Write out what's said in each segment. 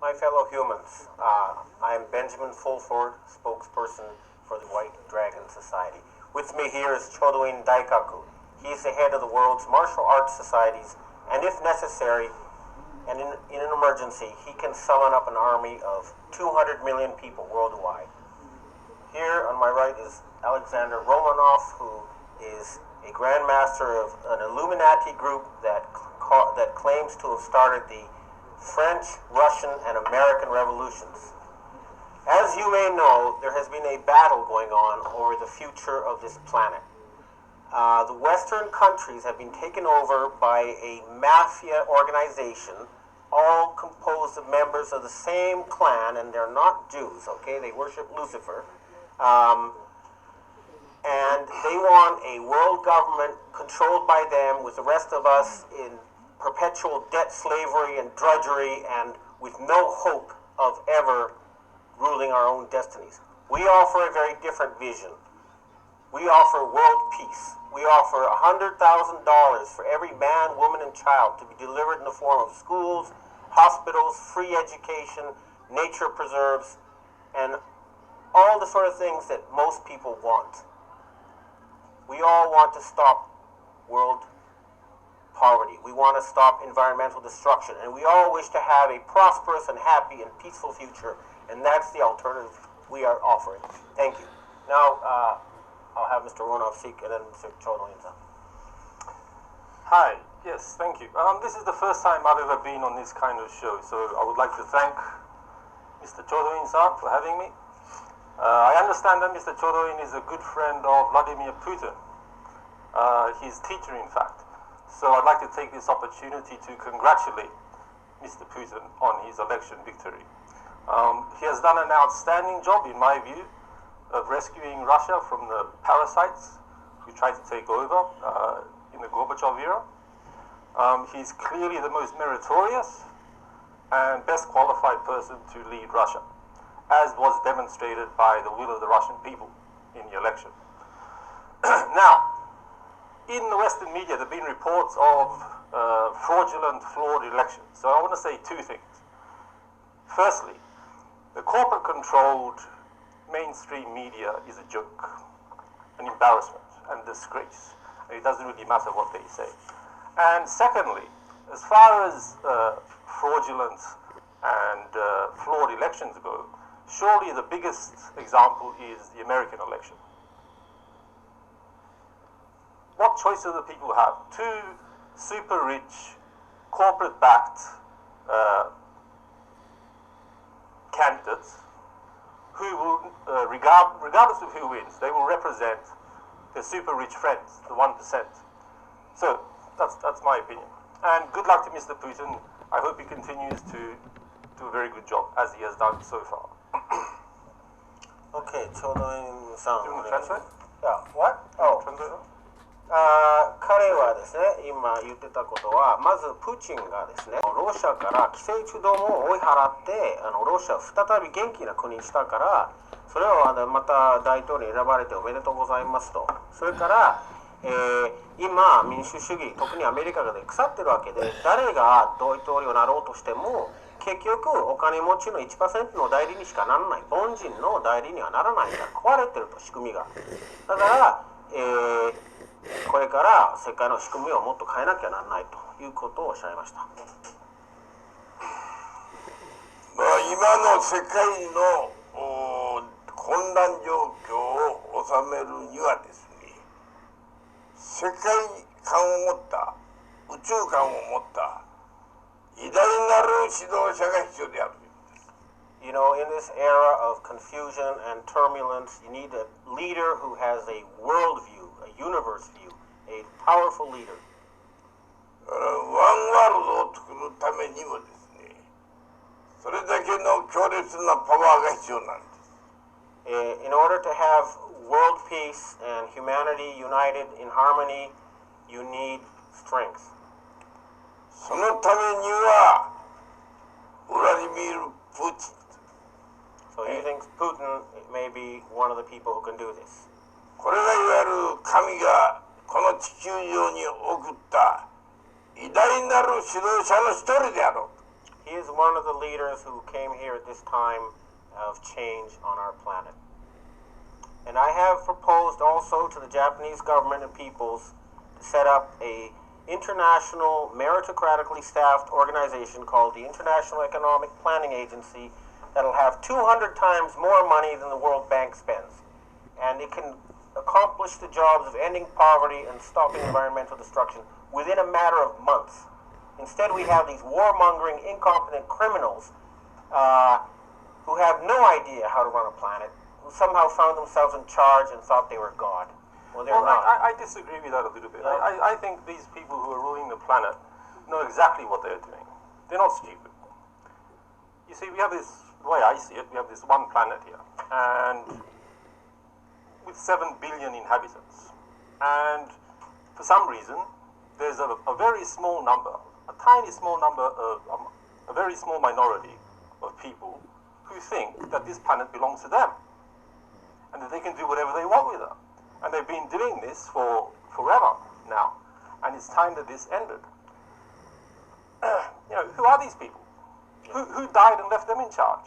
My fellow humans, I am Benjamin FULFORD, spokesperson for the White Dragon Society. With me here is Chodoin Daikaku. He is the head of the world's martial arts societies, and if necessary, and in an emergency, he can summon up an army of 200 million people worldwide. Here on my right is Alexander Romanov, who is a grandmaster of an Illuminati group that claims to have started the French, Russian, and American revolutions. As you may know, there has been a battle going on over the future of this planet. The Western countries have been taken over by a mafia organization, all composed of members of the same clan, and they're not Jews, okay? They worship Lucifer. And they want a world government controlled by them with the rest of us in perpetual debt, slavery, and drudgery, and with no hope of ever ruling our own destinies. We offer a very different vision. We offer world peace. We offer $100,000 for every man, woman, and child to be delivered in the form of schools, hospitals, free education, nature preserves, and all the sort of things that most people want. We all want to stop world poverty. We want to stop environmental destruction, and we all wish to have a prosperous and happy and peaceful future, and that's the alternative we are offering. Thank you. Now, I'll have Mr. Romanov speak, and then Mr. Chodoin-san. Hi. Yes, thank you. This is the first time I've ever been on this kind of show, so I would like to thank Mr. Chodoin-san for having me. I understand that Mr. Chodoin is a good friend of Vladimir Putin, his teacher, in fact. So I'd like to take this opportunity to congratulate Mr. Putin on his election victory. He has done an outstanding job, in my view, of rescuing Russia from the parasites who tried to take over in the Gorbachev era. He's clearly the most meritorious and best qualified person to lead Russia, as was demonstrated by the will of the Russian people in the election. Now, in the Western media, there have been reports of fraudulent, flawed elections. So I want to say two things. Firstly, the corporate-controlled mainstream media is a joke, an embarrassment, and disgrace. And it doesn't really matter what they say. And secondly, as far as fraudulent and flawed elections go, surely the biggest example is the American election. What choice do the people have? Two super rich, corporate-backed candidates who will, regardless of who wins, they will represent their super rich friends, the 1%. So that's my opinion. And good luck to Mr. Putin. I hope he continues to do a very good job, as he has done so far. Okay, Chodoin-san. Do you want to translate? Yeah, what? Oh. Translate? 彼はですね、今言ってたことは、まずプーチンがですね、ロシアから寄生虫どもを追い払って、ロシアを再び元気な国にしたから、それをまた大統領に選ばれておめでとうございますと。それから、今、民主主義、特にアメリカが腐ってるわけで、誰が大統領になろうとしても、結局お金持ちの 1% の代理にしかならない、凡人の代理にはならないから壊れてると、仕組みが。だから、これから世界の仕組みをもっと変えなきゃならないということをおっしゃいました。今の世界の混乱状況を収めるにはですね、世界観を持った宇宙観を持った偉大なる指導者が必要である。You know, in this era of confusion and turbulence, you need a leader who has a world view, a universe view, a powerful leader. ワンワールドを作るためにもですね、それだけの強烈なパワーが必要なんです。In order to have world peace and humanity united in harmony, you need strength. そのためには、ウラディミール・プーチン。So you think Putin may be one of the people who can do this? これがいわゆる神がこの地球上に送った偉大なる指導者の一人であろう。He is one of the leaders who came here at this time of change on our planet. And I have proposed also to the Japanese government and peoples to set up a international meritocratically staffed organization called the International Economic Planning Agency that'll have 200 times more money than the World Bank spends. And it can accomplish the jobs of ending poverty and stopping environmental destruction within a matter of months. Instead, we have these warmongering, incompetent criminals who have no idea how to run a planet, who somehow found themselves in charge and thought they were God. Well, they're not. I disagree with that a little bit. No. I think these people who are ruling the planet know exactly what they're doing. They're not stupid. You see, we have this, the way I see it, we have this one planet here, and with 7 billion inhabitants. And for some reason, there's a very small number, a tiny small number of, a very small minority of people who think that this planet belongs to them and that they can do whatever they want with it. And they've been doing this for forever now. And it's time that this ended. You know, who are these people? Who died and left them in charge?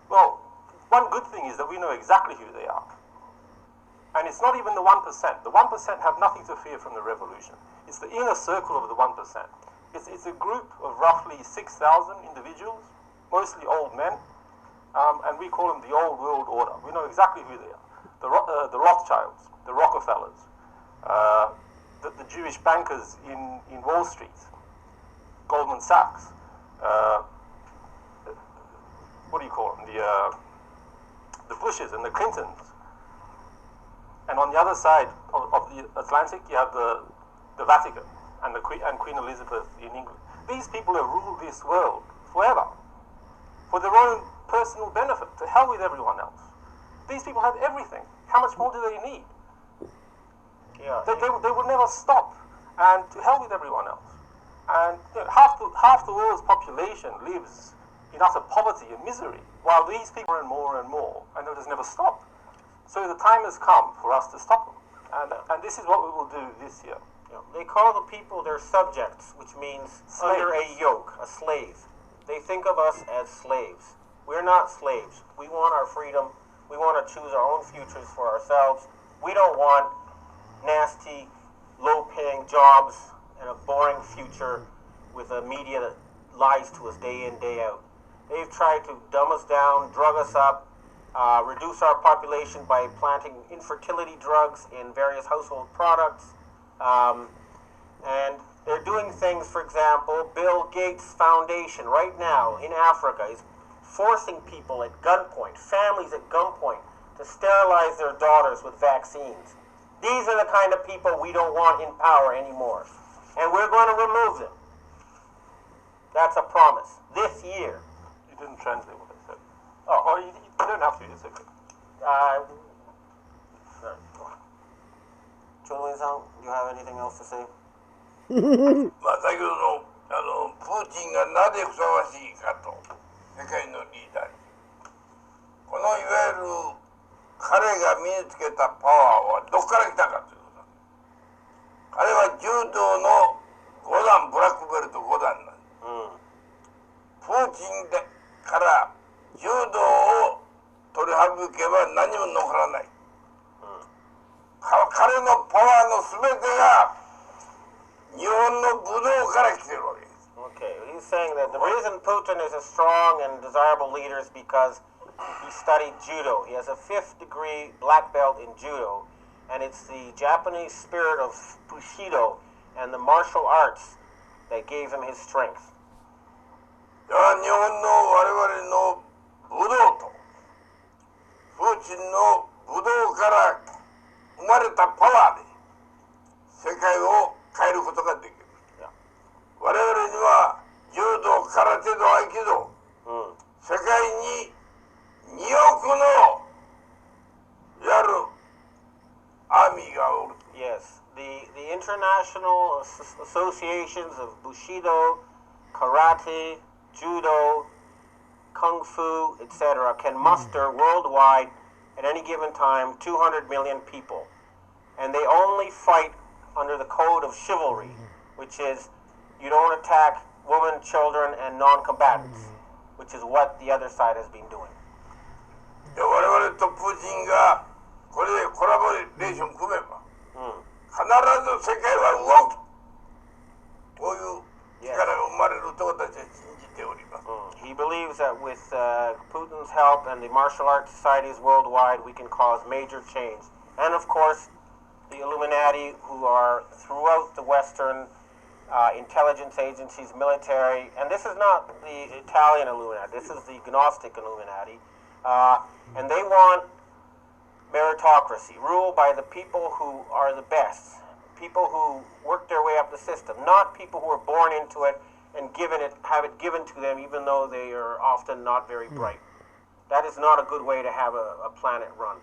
Well, one good thing is that we know exactly who they are. And it's not even the 1%. The 1% have nothing to fear from the revolution. It's the inner circle of the 1%. It's a group of roughly 6,000 individuals, mostly old men, and we call them the old world order. We know exactly who they are. The Rothschilds, the Rockefellers, the Jewish bankers in Wall Street, Goldman Sachs, what do you call them? The Bushes and the Clintons. And on the other side of the Atlantic, you have the Vatican and Queen Elizabeth in England. These people have ruled this world forever for their own personal benefit. To hell with everyone else. These people have everything. How much more do they need? Yeah. They would never stop. And to hell with everyone else. And you know, half the world's population lives in utter poverty and misery, while these people are more and more, and they'll just never stop. So the time has come for us to stop them. And this is what we will do this year. Yeah. They call the people their subjects, which means Slaves. under a yoke, a slave. They think of us as slaves. We're not slaves. We want our freedom. We want to choose our own futures for ourselves. We don't want nasty, low-paying jobs and a boring future with a media that lies to us day in, day out. They've tried to dumb us down, drug us up, reduce our population by planting infertility drugs in various household products. And they're doing things, for example, Bill Gates Foundation right now in Africa is forcing people at gunpoint, families at gunpoint, to sterilize their daughters with vaccines. These are the kind of people we don't want in power anymore. And we're going to remove them. That's a promise. This year. You didn't translate what I said. Oh, You don't have to, it's okay. Chodoin-san, do you have anything else to say? まあ先ほどのプーチンがなぜふさわしいかと世界のリーダーにこのいわゆる彼が身につけたパワーはどこから来たかということだ。彼は柔道の5段ブラックベルト5段なんです、プーチンから柔道を取り省けば何も残らない、彼のパワーの全てが日本の武道から来てるわけです。 Okay, he's saying that the reason Putin is a strong and desirable leader is because he studied judo. He has a 5th degree black belt in judo, and it's the Japanese spirit of Bushido and the martial arts that gave him his strength. 日本の我々の武道とプーチンの武道から生まれたパワーで世界を変えることができる。我々には柔道、空手道、合気道、世界に2億のいわゆるアーミーがおる。 Yes, the international associations of Bushido, karate, judo, kung fu, etc. can muster worldwide at any given time 200 million people. And they only fight under the code of chivalry, which is you don't attack women women, children, and non-combatants, which is what the other side has been doing. 我々とプーチンがこれでコラボレーション組めば、必ず世界は動く。こういう力が生まれると私は信じております。He believes that with Putin's help and the martial arts societies worldwide, we can cause major change. And of course, the Illuminati, who are throughout the Western intelligence agencies, military, and this is not the Italian Illuminati, this is the Gnostic Illuminati, and they want meritocracy, ruled by the people who are the best, people who work their way up the system, not people who are born into it and have it given to them even though they are often not very bright. That is not a good way to have a planet run.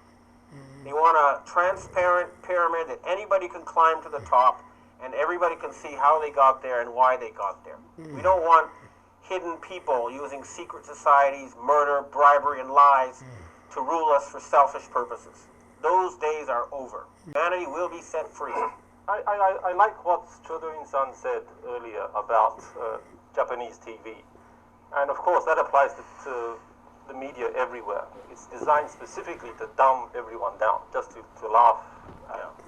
They want a transparent pyramid that anybody can climb to the top and everybody can see how they got there and why they got there. We don't want hidden people using secret societies, murder, bribery, and lies to rule us for selfish purposes. Those days are over. Humanity will be set free. I like what Chodoin-san said earlier about Japanese TV. And of course that applies to the media everywhere. It's designed specifically to dumb everyone down, just to laugh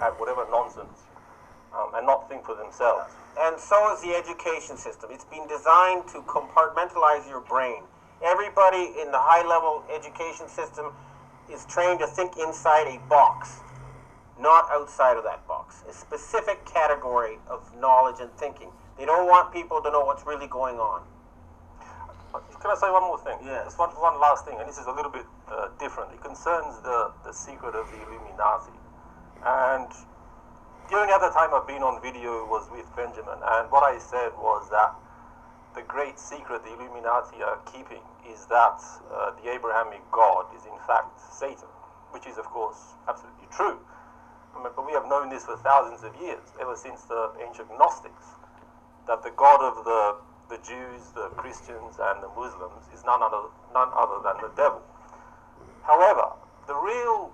at whatever nonsense and not think for themselves. And so is the education system. It's been designed to compartmentalize your brain. Everybody in the high-level education system is trained to think inside a box, not outside of that box. A specific category of knowledge and thinking. They don't want people to know what's really going on. Can I say one more thing? Yes. Just one last thing, and this is a little bit different. It concerns the secret of the Illuminati. And the only other time I've been on video was with Benjamin, and what I said was that the great secret the Illuminati are keeping is that the Abrahamic God is in fact Satan, which is of course absolutely true. But we have known this for thousands of years, ever since the ancient Gnostics, that the God of the Jews, the Christians, and the Muslims is none other than the devil. However, the real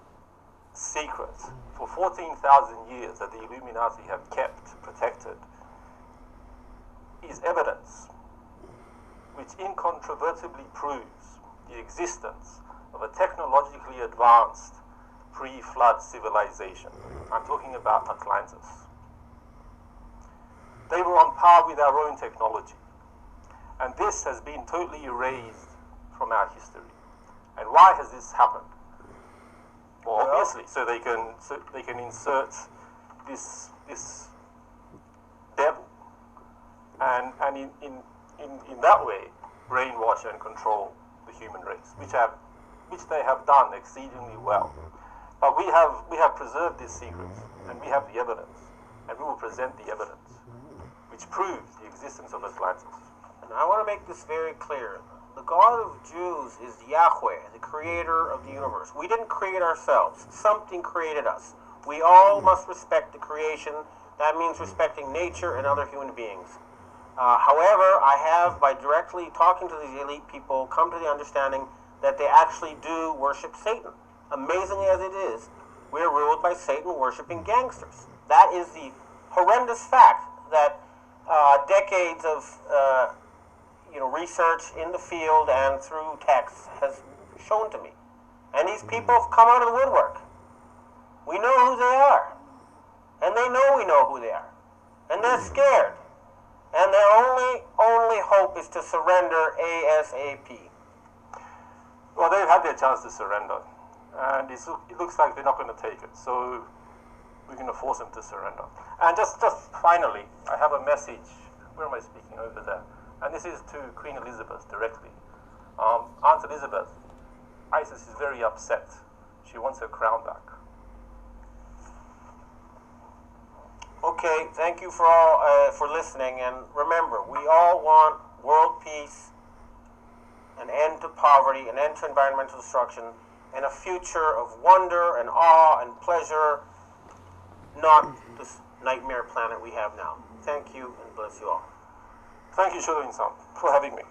secret for 14,000 years that the Illuminati have kept protected is evidence which incontrovertibly proves the existence of a technologically advanced pre-flood civilization. I'm talking about Atlantis. They were on par with our own technology. And this has been totally erased from our history. And why has this happened? Well, obviously, so they can insert this devil, and in that way brainwash and control the human race, which they have done exceedingly well. But we have preserved this secret, and we have the evidence, and we will present the evidence, which proves the existence of Atlantis. And I want to make this very clear. The God of Jews is Yahweh, the creator of the universe. We didn't create ourselves. Something created us. We all must respect the creation. That means respecting nature and other human beings. However, I have, by directly talking to these elite people, come to the understanding that they actually do worship Satan. Amazingly as it is, we are ruled by Satan-worshipping gangsters. That is the horrendous fact that decades of research in the field and through texts has shown to me. And these people have come out of the woodwork. We know who they are. And they know we know who they are. And they're scared. And their only hope is to surrender ASAP. Well, they've had their chance to surrender. And it looks like they're not going to take it. So we're going to force them to surrender. And just finally, I have a message. Where am I speaking? Over there. And this is to Queen Elizabeth directly. Aunt Elizabeth, Isis is very upset. She wants her crown back. Okay, thank you for listening. And remember, we all want world peace, an end to poverty, an end to environmental destruction, and a future of wonder and awe and pleasure, not this nightmare planet we have now. Thank you and bless you all. Thank you, Shodoin-san, for having me.